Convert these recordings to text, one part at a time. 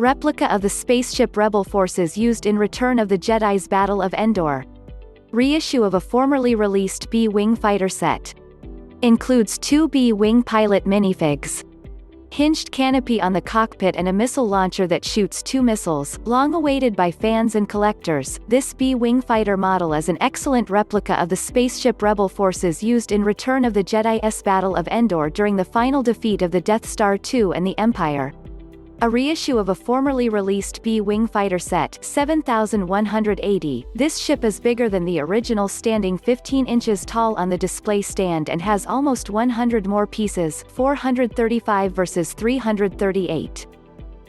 Replica of the spaceship rebel forces used in Return of the Jedis Battle of Endor. Reissue of a formerly released B-Wing fighter set. Includes 2 B-Wing pilot minifigs. Hinged canopy on the cockpit and a missile launcher that shoots 2 missiles, long awaited by fans and collectors. This B-Wing fighter model is an excellent replica of the spaceship rebel forces used in Return of the Jedis Battle of Endor during the final defeat of the Death Star II and the Empire. A reissue of a formerly released B-Wing fighter set, 7180. This ship is bigger than the original, standing 15 inches tall on the display stand, and has almost 100 more pieces, 435 versus 338.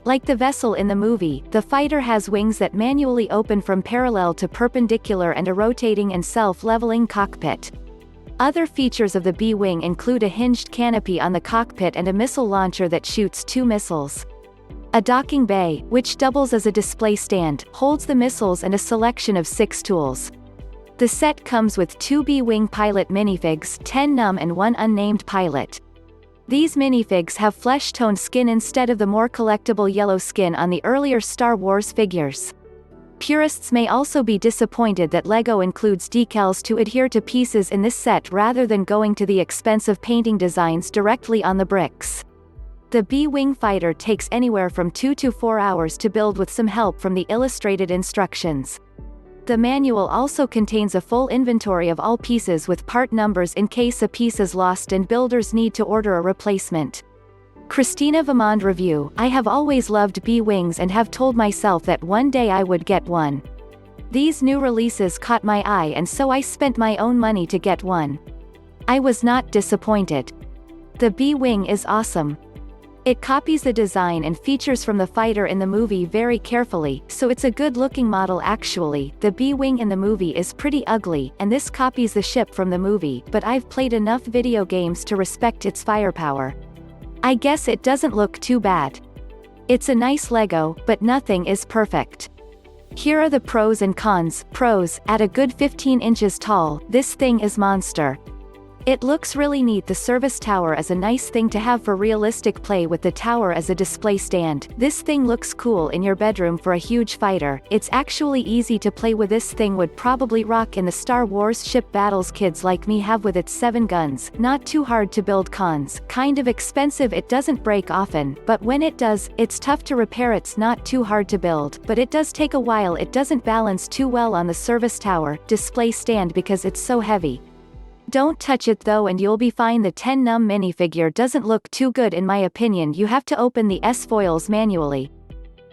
Like the vessel in the movie, the fighter has wings that manually open from parallel to perpendicular and a rotating and self-leveling cockpit. Other features of the B-Wing include a hinged canopy on the cockpit and a missile launcher that shoots 2 missiles. A docking bay, which doubles as a display stand, holds the missiles and a selection of 6 tools. The set comes with 2 B-Wing pilot minifigs, Ten Numb and 1 unnamed pilot. These minifigs have flesh-toned skin instead of the more collectible yellow skin on the earlier Star Wars figures. Purists may also be disappointed that LEGO includes decals to adhere to pieces in this set rather than going to the expensive painting designs directly on the bricks. The B-Wing fighter takes anywhere from 2 to 4 hours to build with some help from the illustrated instructions. The manual also contains a full inventory of all pieces with part numbers in case a piece is lost and builders need to order a replacement. Cristina Vaamonde review: I have always loved B-Wings and have told myself that one day I would get one. These new releases caught my eye and so I spent my own money to get one. I was not disappointed. The B-Wing is awesome. It copies the design and features from the fighter in the movie very carefully, so it's a good-looking model actually. The B-Wing in the movie is pretty ugly, and this copies the ship from the movie, but I've played enough video games to respect its firepower. I guess it doesn't look too bad. It's a nice LEGO, but nothing is perfect. Here are the pros and cons. Pros: at a good 15 inches tall, this thing is monster. It looks really neat. The service tower is a nice thing to have for realistic play with the tower as a display stand. This thing looks cool in your bedroom for a huge fighter. It's actually easy to play with. This thing would probably rock in the Star Wars ship battles kids like me have with its 7 guns. Not too hard to build. Cons: kind of expensive. It doesn't break often, but when it does, it's tough to repair. It's not too hard to build, but it does take a while. It doesn't balance too well on the service tower display stand because it's so heavy. Don't touch it though and you'll be fine. The Ten Numb minifigure doesn't look too good in my opinion. You have to open the S-foils manually.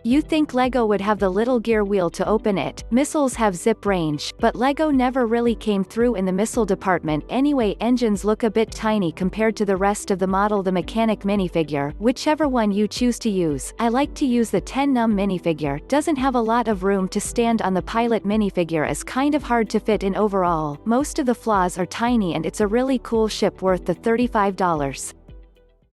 You think LEGO would have the little gear wheel to open it. Missiles have zip range, but LEGO never really came through in the missile department. Anyway, engines look a bit tiny compared to the rest of the model. The mechanic minifigure, whichever one you choose to use. I like to use the Ten Numb minifigure. Doesn't have a lot of room to stand on. The pilot minifigure is kind of hard to fit in overall. Most of the flaws are tiny and it's a really cool ship worth the $35.